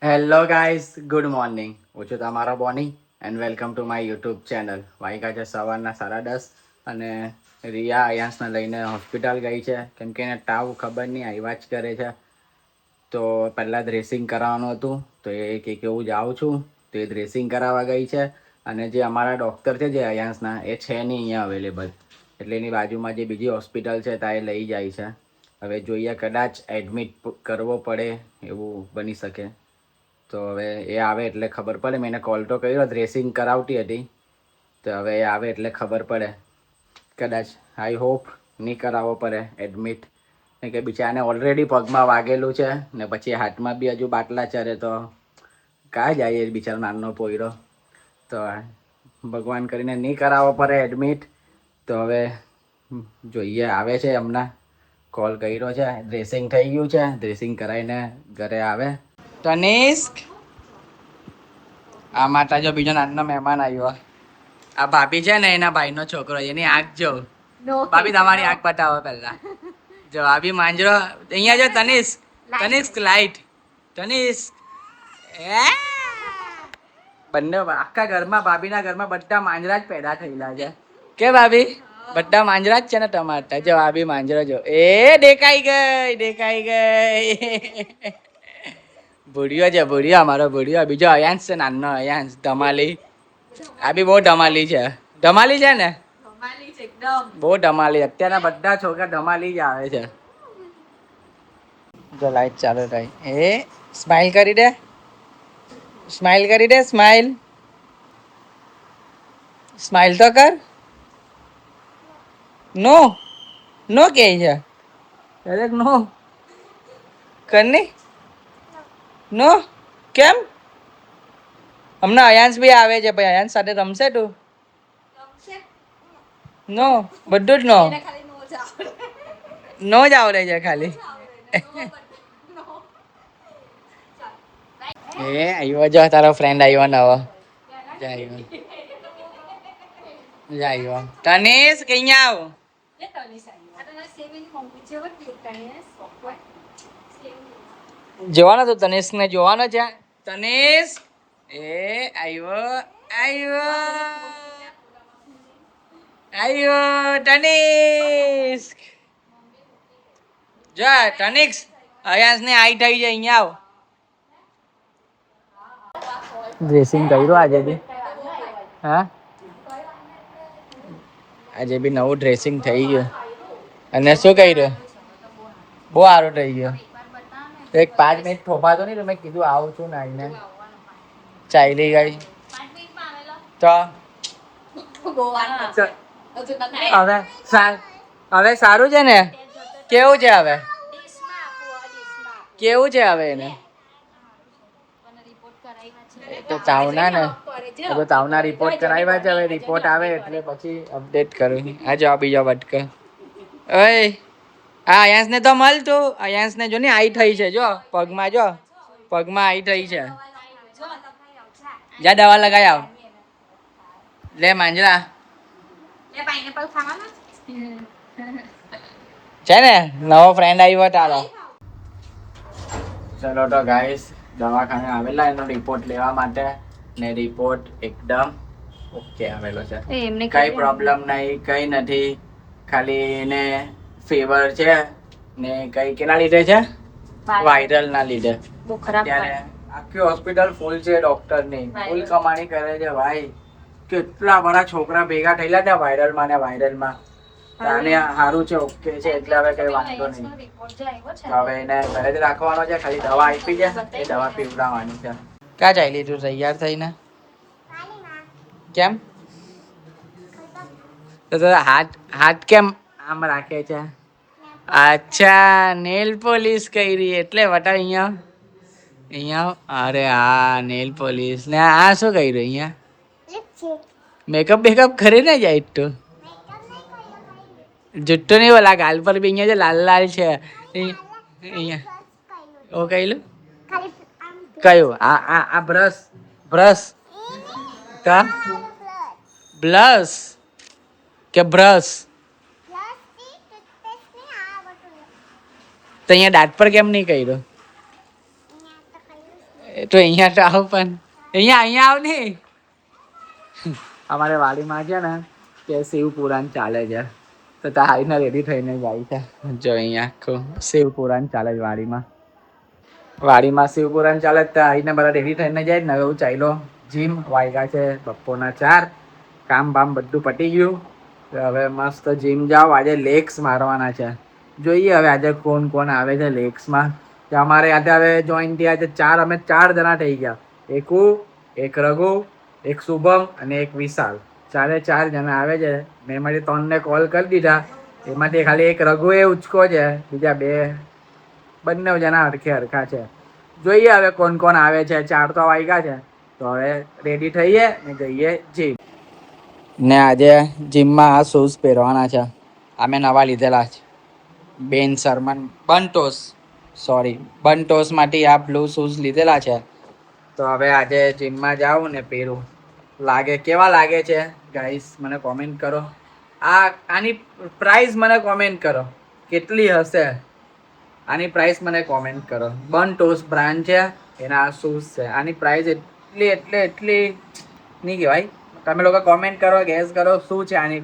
Hello guys, good morning. હું છું તમારો Boney and welcome to my YouTube channel. વાગ્યા છે સવારના 10:30 અને રિયા અયાંશને લઈને હોસ્પિટલ ગઈ છે કેમ કે એને તાવ ખબર નહીં આવ્યા જ કરે છે. તો પહેલાં ડ્રેસિંગ કરાવવાનું હતું તો એ કે હું જાઉં છું તો એ ડ્રેસિંગ કરાવવા ગઈ છે. અને જે અમારા ડૉક્ટર છે જે અયાંશના એ છે નહીં અહીંયા અવેલેબલ, એટલે એની બાજુમાં જે બીજી હોસ્પિટલ છે ત્યાં એ લઈ જાય છે. હવે જોઈએ, કદાચ એડમિટ કરવો પડે એવું બની શકે. તો હવે એ આવે એટલે ખબર પડે. મેં એને કોલ તો કર્યો, ડ્રેસિંગ કરાવતી હતી. તો હવે એ આવે એટલે ખબર પડે. કદાચ આઈ હોપ નહીં કરાવવો પડે એડમિટ, કેમ કે બિચારાને ઓલરેડી પગમાં વાગેલું છે ને પછી હાથમાં બી હજુ બાટલા ચરે તો કાં જાય એ બિચારો નાનો પોયરો. તો ભગવાન કરીને નહીં કરાવવો પડે એડમિટ. તો હવે જોઈએ, આવે છે હમણાં. કોલ કર્યો છે, ડ્રેસિંગ થઈ ગયું છે, ડ્રેસિંગ કરાવીને ઘરે આવે. તનિષ્ક, આ માતા જો બીજો નાનો મહેમાન આવ્યો. આ ભાભી છે ને એના ભાઈનો છોકરો, એની આંખ જો. ભાભી તમારી આંખ બતાવો પહેલા. જો ભાભી માંજરો અહીંયા જો. તનિષ્ક, તનિષ્ક લાઈટ, તનિષ્ક. બંને આખા ઘરમાં, ભાભીના ઘરમાં બધા માંજરા જ પેદા થયેલા છે. કે ભાભી બધા માંજરા જ છે ને તમારા. જો ભાભી માંજરો જો. એ દેખાઈ ગઈ, દેખાઈ ગઈ. ભૂડિયો છે, ભૂડિયો, અમારો ભૂડિયો. બીજો અયાંશ છે, નાનો અયાંશ ધમાલી. આ બી બહુ ધમાલી છે. ધમાલી છે ને, બહુ ધમાલી. અત્યારના બધા છોકરા ધમાલી જ આવે છે. જો લાઈટ ચાલુ થઈ. એ સ્માઈલ કરી દે, સ્માઈલ કરી દે, સ્માઈલ. સ્માઈલ તો કર. નો નો કે છે ડાયરેક્ટ નો કરની. નો કેમ? હમણાં અયાંશ બી આવે છે ભાઈ, અયાંશ સાથે રમશે તું? નો, બધું જ નો. નો જ આવડે છે ખાલી. એ આવ્યો જો તારો ફ્રેન્ડ આવ્યો નવો. આવ્યો આવ્યો. તનિષ્ક અહીંયા આવ. જોવાનો તો તનિષ્ક ને જોવાનો છે. તનિષ્ક એ આવ્યો, આવ્યો, આવ્યો તનિષ્ક. જો તનિષ્ક, અયાંશ ને આઈ થઈ છે. અહીંયા આવ. ડ્રેસિંગ કર્યું આજે બી. હા, આજે બી નવું ડ્રેસિંગ થઈ ગયું. અને શું કર્યું? બહુ સારું થઈ ગયું. એક 5 મિનિટ થોભાતો નહીં તો મેં કીધું આવું છું ને આવીને ચાલી ગઈ. તો હવે હવે સારું છે ને? કેવું છે હવે? કેવું છે હવે એને? તો તાવના ને, તો તાવના રિપોર્ટ કરાવ્યા છે. હવે રિપોર્ટ આવે એટલે પછી અપડેટ કરું. આ જો બીજો વટકે. ઓય આ અયાંશ ને તો મળ તું. અયાંશ ને જો ને આઈ થઈ છે. જો પગમાં, જો પગમાં આઈ થઈ છે. જા દવા લગાઈ આવ. લે માંજરા છે ને, નવો ફ્રેન્ડ આવ્યો તારો. ચલો તો ગાઈસ, દવાખાને આવેલા એનો રિપોર્ટ લેવા માટે ને રિપોર્ટ એકદમ ઓકે આવેલો છે. કઈ પ્રોબ્લેમ નહીં, કઈ નથી. ખાલી એને ફીવર છે ને કઈ કેના લીધે છે? વાયરલ ના લીધે. અત્યારે આખી હોસ્પિટલ ફૂલ છે, ડોક્ટર ની ફૂલ કમાણી કરે છે ભાઈ. કેટલા બધા છોકરા ભેગા થયેલા છે વાયરલમાં ને વાયરલમાં. આને સારું છે, ઓકે છે, એટલે હવે કઈ વાંધો નહીં. હવે એને ઘરે જ રાખવાનો છે. ખાલી દવા આપી છે, એ દવા પીવડાવવાની છે. ક્યાં ચાલી તું તૈયાર થઈને? કેમ તો હાથ હાથ કેમ આમ રાખે છે? અચ્છા, નેલ પોલિશ કરી એટલે બતાવ અહીંયા. અહીંયા અરે હા, નેલ પોલિશ ને આ શું કર્યું અહીંયા? મેકઅપ બેકઅપ કરીને જાય તું? જુઠ્ઠું નહીં બોલા. ગાલ પર બી અહીંયા છે લાલ લાલ છે. અહીંયા ઓ કહેલું કયું? આ આ આ બ્રશ, બ્રશ કા બ્લશ કે બ્રશ? તો અહીંયા દાંત પર કેમ નહીં કર્યું? તો અહીંયા તો આવ પણ અહીંયા આવ ને. અમારે વાડીમાં છે ને કે શિવ પુરાણ ચાલે છે તો આવીને રેડી થઈને જાય છે. જો અહીંયા આખું શિવ પુરાણ ચાલે છે વાડીમાં શિવ પુરાણ ચાલે તો આવીને બધા રેડી થઈને જાય ને. હવે હું ચાલ્યો જીમ. વાગ્યા છે બપોરના 4. કામ બામ બધું પતી ગયું. હવે મસ્ત જીમ જાઓ. આજે લેગ્સ મારવાના છે. જોઈએ હવે આજે કોણ કોણ આવે છે લેગ્સમાં. અમારે આજે હવે જોઈન થયા છે 4. અમે 4 જણા થઈ ગયા. એક રઘુ, એક શુભમ અને એક વિશાલ. 4 જણા આવે છે. મેં મારી 3ને કોલ કરી દીધા. એમાંથી ખાલી એક રઘુએ ઉચકો છે. બીજા 2 બંને જણા હરખા છે. જોઈએ હવે કોણ કોણ આવે છે. 4 તો વાગ્યા છે તો હવે રેડી થઈએ ને જઈએ જીમ. ને આજે જીમમાં આ શૂઝ પહેરવાના છે. અમે નવા લીધેલા છે. બેન શર્મન બંટોસ માટે આ બ્લુ શૂઝ લીધેલા છે. તો હવે આજે જીમમાં જાઉં ને પહેરું. કેવા લાગે છે ગાઈસ મને કોમેન્ટ કરો. આની પ્રાઇસ મને કોમેન્ટ કરો કેટલી હશે. આની પ્રાઇસ મને કોમેન્ટ કરો. બંટોસ બ્રાન્ડ છે એના આ શૂઝ છે. આની પ્રાઇસ એટલી નહીં કહેવાય. તમે લોકો કોમેન્ટ કરો, ગેસ કરો શું છે આની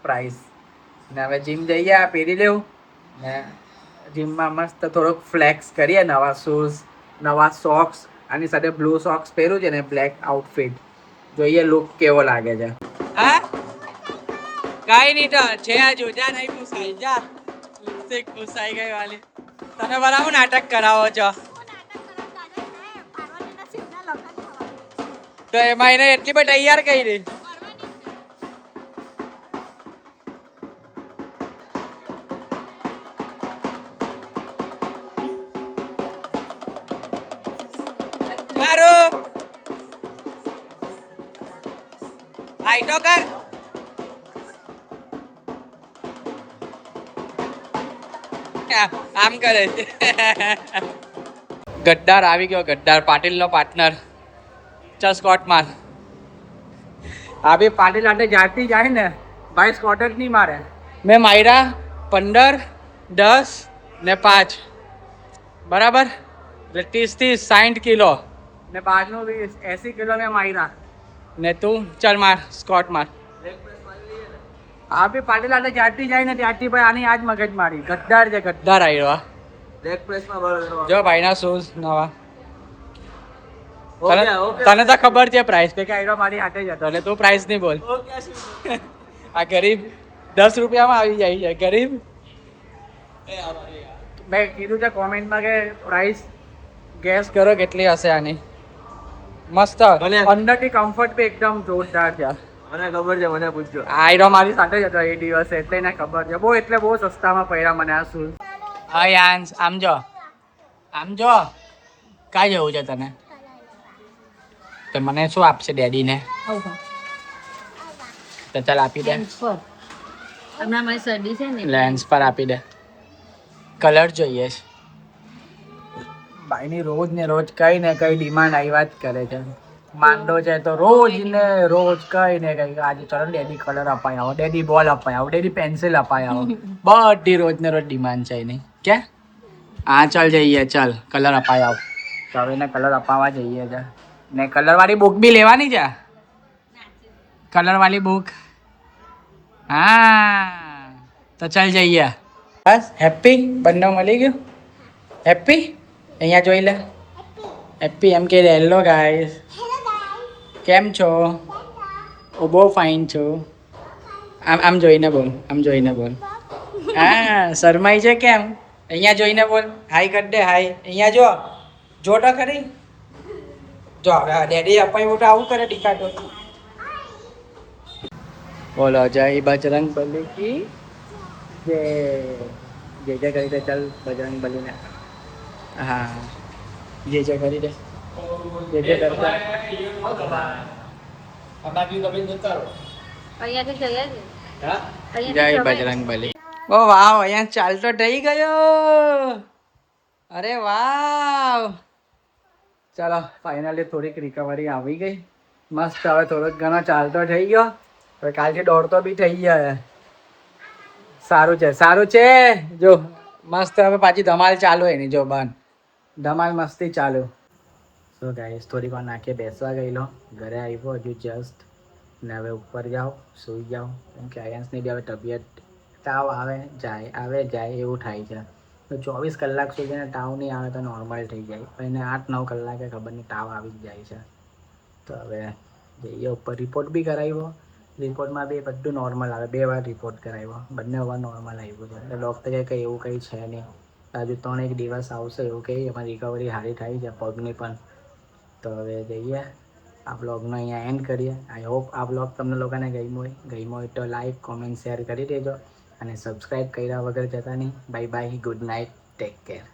પ્રાઇસ. ને હવે જીમ જઈએ. આ પહેરી લેવું ને જીમમાં મસ્ત થોડોક ફ્લેક્સ કરીએ. નવા શૂઝ, નવા સોક્સ, આની સાથે બ્લુ સોક્સ પહેરું છે ને બ્લેક આઉટફિટ. જોઈએ લુક કેવો લાગે છે. હા કાઈ નહીં તો છે આ જોજા નહીં પૂછાઈ જા. લિપસ્ટિક પૂછાઈ ગઈ વાલી. તને બરાબર નાટક કરાવો છો તો એમાં એને એટલી બધી તૈયાર કરી. આઈટો કર. આમ કરે છે. ગદ્દાર આવી ગયો. ગદ્દાર પાટીલનો પાર્ટનર. ચલ સ્કોટ માર. આ બી પાટીલ આટલે જાતી જાય ને ભાઈ સ્કોટ જ નહીં મારે. મેં માર્યા 15, 10 ને 5 બરાબર. 30 60 કિલો ને 5નું 80 કિલો મેં માર્યા. ને તું ચાલ માર સ્કોટ માર. આ બી પાટીલ આટલે જાતી જાય ને ત્યાંથી ભાઈ આની આજ મગજ મારી. ગદ્દાર છે ગદ્દાર આવ્યો. લેગ પ્રેસમાં જો ભાઈના શૂઝ નવા. તને તો ખબર છે પ્રાઇસ કે આઈરો મારી હાથે જ હતો એટલે તું પ્રાઇસ નહીં બોલ. આ ગરીબ 10 રૂપિયામાં આવી જાય છે ગરીબ. મેં કીધું છે કોમેન્ટમાં કે પ્રાઇસ ગેસ કરો કેટલી હશે આની. મસ્ત અંદરથી કમ્ફર્ટ બી એકદમ જોરદાર છે. મને ખબર છે. મને પૂછજો. આઈરો મારી સાથે જ હતો એ દિવસે એટલે એને ખબર છે. બહુ સસ્તામાં પડ્યા મને આ શૂઝ. હા યાન્સ આમ જો કાં જવું છે તને? તો મને શું આપશે ડેડીને? તો ચાલ આપી દે. લેન્સ પર આપી દે. કલર જોઈએ છે ભાઈની. રોજ ને રોજ કઈ ને કઈ ડિમાન્ડ આવ્યા જ કરે છે. માંડો છે તો રોજ ને રોજ કઈ ને કઈ. આજે ચલો ડેડી કલર અપાઈ આવો, ડેડી બોલ અપાઈ આવો, ડેડી પેન્સિલ અપાઈ આવો. બધી રોજ ને રોજ ડિમાન્ડ છે એની. કે હા ચાલ જઈએ. ચાલ કલર અપાઈ આવો. તો હવે એને કલર અપાવવા જઈએ છે. ને કલર વાળી બુક બી લેવાની છે. કલર વાળી બુક. હા તો ચાલ જઈએ. બસ હેપી બંને મળી ગયું. હેપી અહીંયા જોઈ લે. હેપી એમ કે હેલો ગાઈસ. કેમ છો? હું બહુ ફાઇન છું. આમ જોઈને બોલ. હા શરમાઈ છે કેમ? અહીંયા જોઈને બોલ. હાય કર દે. હાય અહીંયા જો તો ખરી. જો ડેડી અપાયું તો આવું કરે ટીકાટો. બોલો જય બજરંગ બલી કી જય કરી દે. ચાલ બજરંગ બલીને. હા જય કરી દે. જય કરતા જય બજરંગ બલી. ઓ વાવ અહીંયા ચાલતો થઈ ગયો. અરે વાવ. ચાલો ફાઇનલી થોડીક રિકવરી આવી ગઈ. મસ્ત. હવે થોડોક ઘણો ચાલતો થઈ ગયો. હવે કાલથી દોડતો બી થઈ ગયો. સારું છે. જો મસ્ત હવે પાછી ધમાલ ચાલુ એની. જો બંધ ધમાલ મસ્તી ચાલુ. તો ગાઈસ થોડીક વાર નાખીએ બેસવા ગયેલો, ઘરે આવ્યો હજુ જસ્ટ, ને હવે ઉપર જાઉં સૂઈ જાઉં, કેમ કે આયન્સની બી હવે તબિયત તાવ આવે જાય એવું થાય છે. તો 24 કલાક સુધીને તાવ નહીં આવે તો નોર્મલ થઈ જાય, અને 8-9 કલાકે ખબર નહીં તાવ આવી જ જાય છે. તો હવે જઈએ ઉપર, રિપોર્ટ બી કરાવ્યો, રિપોર્ટમાં બી બધું નોર્મલ આવે, 2 વાર રિપોર્ટ કરાવ્યો, બંને વાર નોર્મલ આવ્યું છે. એટલે ડૉક્ટરે કંઈ એવું કંઈ છે નહીં, હજુ 3-1 દિવસ આવશે એવું કહે, એમાં રિકવરી સારી થાય છે પગની પણ. તો હવે જઈએ, આ બ્લોગનો અહીંયા એન્ડ કરીએ. આઈ હોપ આ બ્લોગ તમને લોકોને ગમ્યો હોય તો લાઈક કોમેન્ટ શેર કરી દેજો, અને સબસ્ક્રાઈબ કર્યા વગર જતા નહીં. Bye bye, good night, take care.